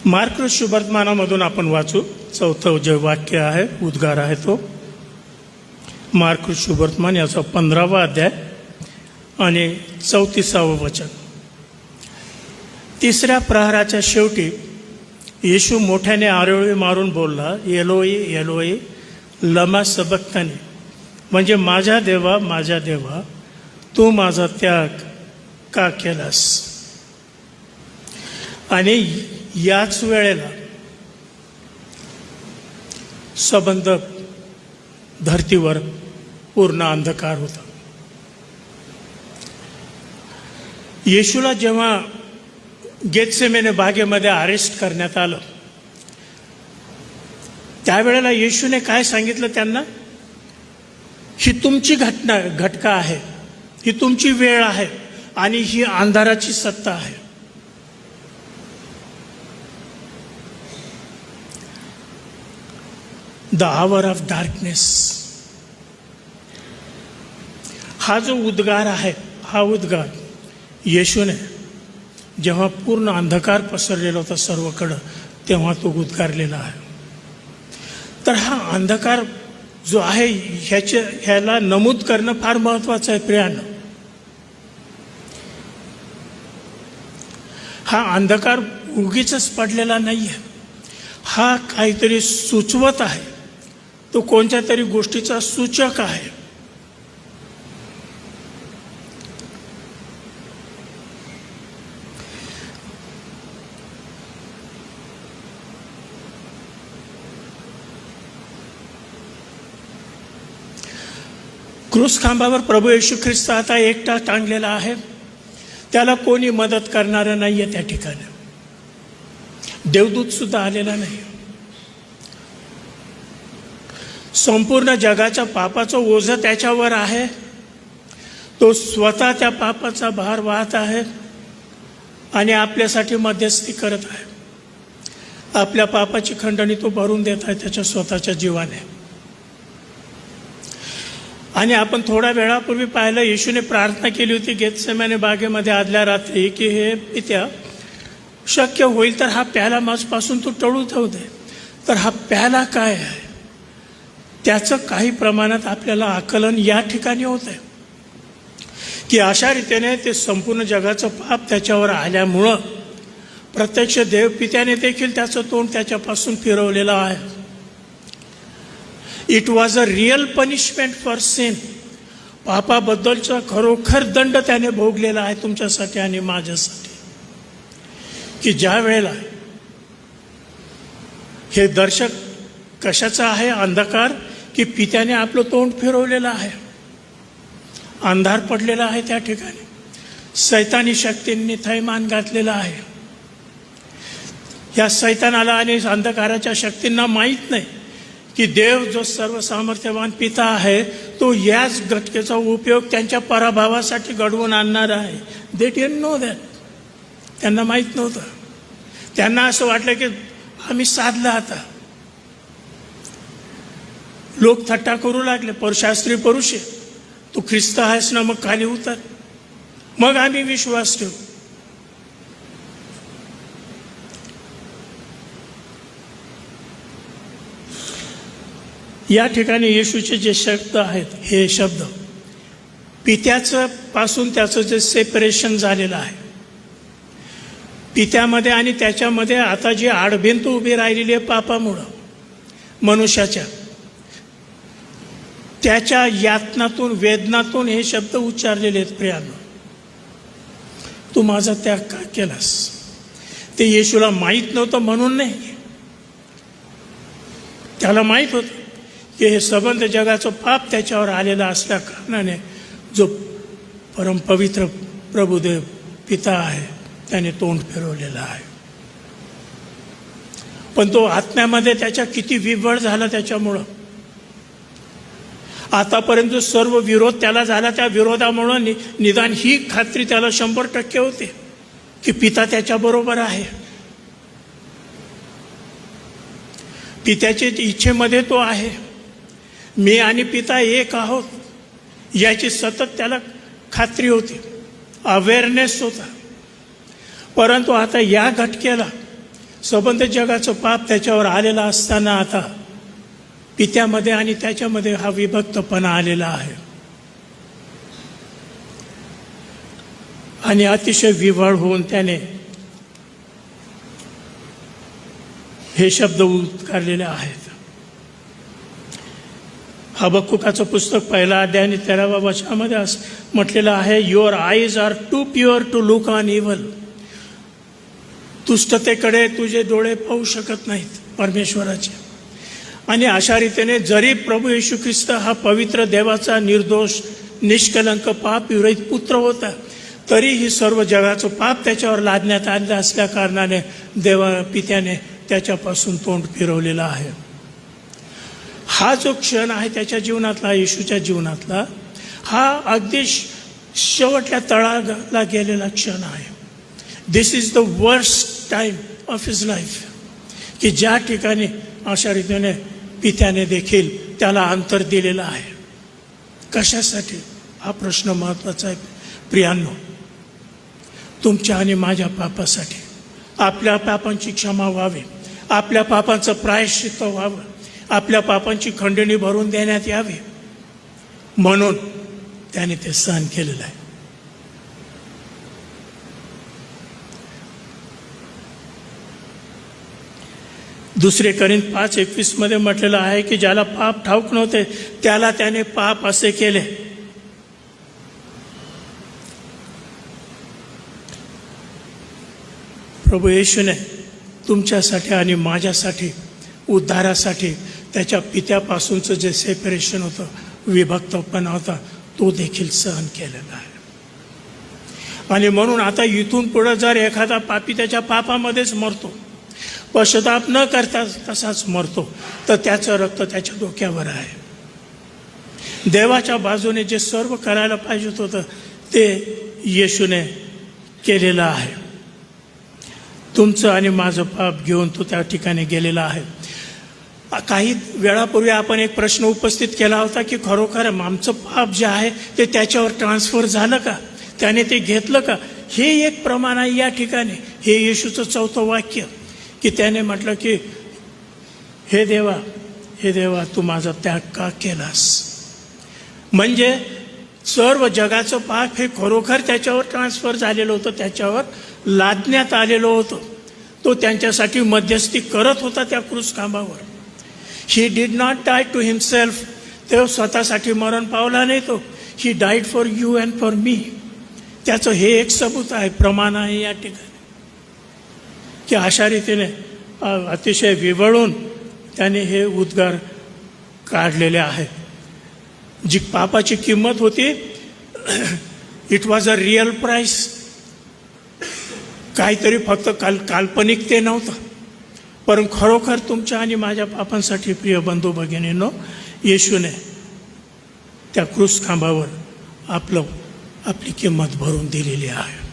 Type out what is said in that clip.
Mark शुभवर्तमानामधून आपण वाचू. चौथं जे वाक्य आहे, उद्गार आहे तो मार्क शुभवर्तमान याचा 15वा अध्याय आणि 34वे वचन. तिसऱ्या प्रहराच्या शेवटी येशू मोठ्याने आरोळी मारून बोलला, एलोई एलोई लमा सबक्तानी, म्हणजे माझ्या देवा तू माझा त्याग का केलास. आणि याच वेळेला सबंध धरतीवर पूर्ण अंधकार होता. येशूला जेव्हा गेत्सेमेने बागेमध्ये अरेस्ट करण्यात आलं, त्यावेळेला येशूने काय सांगितलं त्यांना? ही तुमची घटका आहे, ही तुमची वेळ आहे आणि ही अंधाराची सत्ता आहे. The hour of darkness. हा जो उद्गार आहे, हा उद्गार येशूने जेव्हा पूर्ण अंधकार पसरलेला होता सर्वकडं, तेव्हा तो उद्गारलेला आहे. तर हा अंधकार जो आहे ह्याला नमूद करणं फार महत्वाचं आहे प्रियानं. हा अंधकार उगीचच पडलेला नाही आहे, हा काहीतरी सुचवत आहे, तो कोणत्या तरी गोष्टीचा सूचक आहे. क्रूस खांबावर प्रभू येशू ख्रिस्त आता एकटा टांगलेला आहे. त्याला कोणी मदत करणारं नाही आहे. त्या ठिकाणी देवदूत सुद्धा आलेला नाही. संपूर्ण जगाच्या पापाचं ओझं त्याच्यावर आहे. तो स्वतः त्या पापाचा भार वाहत आहे आणि आपल्यासाठी मध्यस्थी करत आहे. आपल्या पापाची खंडणी तो भरून देत आहे त्याच्या स्वतःच्या जीवाने. आणि आपण थोड्या वेळापूर्वी पाहिलं, येशूने प्रार्थना केली होती गेत्सेमाने बागेमध्ये आदल्या रात्री की हे पित्या, शक्य होईल तर हा प्याला माझपासून तू टळू ठेवू दे. तर हा प्याला काय आहे त्याचं काही प्रमाणात आपल्याला आकलन या ठिकाणी होत आहे की अशा रीतीने ते संपूर्ण जगाचं पाप त्याच्यावर आल्यामुळं प्रत्यक्ष देवपित्याने देखील त्याचं तोंड त्याच्यापासून फिरवलेलं आहे. It was a real punishment for sin. पापाबद्दलचा खरोखर दंड त्याने भोगलेला आहे तुमच्यासाठी आणि माझ्यासाठी. की ज्या वेळेला हे दर्शक कशाचं आहे, अंधकार, की पित्याने आपलं तोंड फिरवलेलं आहे, अंधार पडलेला आहे. त्या ठिकाणी सैतानी शक्तींनी थैमान घातलेलं आहे. या सैतानाला आणि अंधकाराच्या शक्तींना माहीत नाही की देव जो सर्वसामर्थ्यवान पिता आहे तो याच घटकेचा उपयोग त्यांच्या पराभवासाठी घडवून आणणार आहे. They didn't know that. त्यांना माहीत नव्हतं. त्यांना असं वाटलं की आम्ही साधलं आता. लोक थट्टा करू लागले, शास्त्री परुषे, तू ख्रिस्त आहेस ना, मग खाली उतर, मग आम्ही विश्वास ठेवू. या ठिकाणी येशूचे जे शब्द आहेत, हे शब्द पित्याचं पासून त्याचं जे सेपरेशन झालेलं आहे, पित्यामध्ये आणि त्याच्यामध्ये आता जी आडभिंत उभी राहिलेली आहे पापामुळं मनुष्याच्या, त्याच्या यातनातून वेदनातून हे शब्द उच्चारलेले आहेत. प्रियानो, तू माझा त्याग का केलास. ते येशूला माहीत नव्हतं म्हणून नाही, त्याला माहीत होतं की हे संबंध जगाचं पाप त्याच्यावर आलेला असल्या कारणाने जो परमपवित्र प्रभुदेव पिता आहे त्याने तोंड फिरवलेलं आहे. पण तो आत्म्यामध्ये त्याच्या किती विव्हळ झाला त्याच्यामुळं. आतापर्यंत सर्व विरोध त्याला झाला, त्या विरोधामुळं निदान ही खात्री त्याला 100% होते की पिता त्याच्याबरोबर आहे. पित्याच्या इच्छेमध्ये तो आहे. मी आणि पिता एक आहोत याची सतत त्याला खात्री होती, अवेअरनेस होता. परंतु आता या घटकेला संबंध जगाचं पाप त्याच्यावर आलेलं असताना आता पित्यामध्ये आणि त्याच्यामध्ये हा विभक्तपणा आलेला आहे. आणि अतिशय विव्हळ होऊन त्याने हे शब्द उद्गारलेले आहेत. हबक्कुकाचं पुस्तक 1 अध्याय आणि 13व्या वचनामध्ये म्हटलेलं आहे, your eyes are too pure to look on evil. दुष्टतेकडे तुझे डोळे पाहू शकत नाहीत परमेश्वराचे. आणि अशा रीतीने जरी प्रभू येशू ख्रिस्त हा पवित्र देवाचा निर्दोष निष्कलंक पाप विरहित पुत्र होता, तरीही सर्व जगाचं पाप त्याच्यावर लादण्यात आलं असल्या कारणाने पित्याने त्याच्यापासून तोंड फिरवलेलं आहे. हा जो क्षण आहे त्याच्या जीवनातला, येशूच्या जीवनातला, हा अगदी शेवटल्या तळाला गेलेला क्षण आहे. This is the worst time of his life, की ज्या ठिकाणी अशा रीतीने पित्याने देखील त्याला अंतर दिलेलं आहे. कशासाठी? हा प्रश्न महत्त्वाचा आहे प्रियांनो. तुमच्या आणि माझ्या पापासाठी, आपल्या पापांची क्षमा व्हावी, आपल्या पापांचं प्रायश्चित्त व्हावं, आपल्या पापांची खंडणी भरून देण्यात यावी, म्हणून त्याने ते सहन केलेलं आहे. दुसरे करिंथ 5:21 मध्ये म्हटलेलं आहे की ज्याला पाप ठाऊक नव्हते त्याला त्याने पाप असे केले. प्रभू येशूने तुमच्यासाठी आणि माझ्यासाठी उद्धारासाठी त्याच्या पित्यापासूनचं जे सेपरेशन होतं, विभक्तपणा होता, तो देखील सहन केलेला आहे. आणि म्हणून आता इथून पुढे जर एखादा पापी त्याच्या पापामध्येच मरतो, पश्चाताप न करता तसाच मरतो, तर त्याचं रक्त त्याच्या डोक्यावर आहे. देवाच्या बाजूने जे सर्व करायला पाहिजे होतं ते येशूने केलेलं आहे. तुमचं आणि माझं पाप घेऊन तो त्या ठिकाणी गेलेला आहे. काही वेळापूर्वी आपण एक प्रश्न उपस्थित केला होता की खरोखर आमचं पाप जे आहे ते त्याच्यावर ट्रान्सफर झालं का, त्याने ते घेतलं का? हे एक प्रमाण आहे या ठिकाणी. हे येशूचं 4थं वाक्य, की त्याने म्हटलं की हे देवा तू माझा त्याग का केलास. म्हणजे सर्व जगाचं पाप हे खरोखर त्याच्यावर ट्रान्सफर झालेलं होतं, त्याच्यावर लादण्यात आलेलं होतं. तो त्यांच्यासाठी मध्यस्थी करत होता त्या क्रूसखांबावर. He did not die to himself. तो स्वतःसाठी मरण पावला नाही, तो he died for you and for me. त्याचं हे एक सबूत आहे, प्रमाण आहे या ठिकाणी, की अशा रीतीने अतिशय विवळून त्याने हे उद्गार काढलेले आहेत. जी पापाची किंमत होती, it was a real price. काहीतरी फक्त काल्पनिक ते नव्हतं, पण खरोखर तुमच्या आणि माझ्या पापांसाठी प्रिय बंधू भगिनींनो, येशूने त्या क्रूस खांबावर आपली किंमत भरून दिलेली आहे.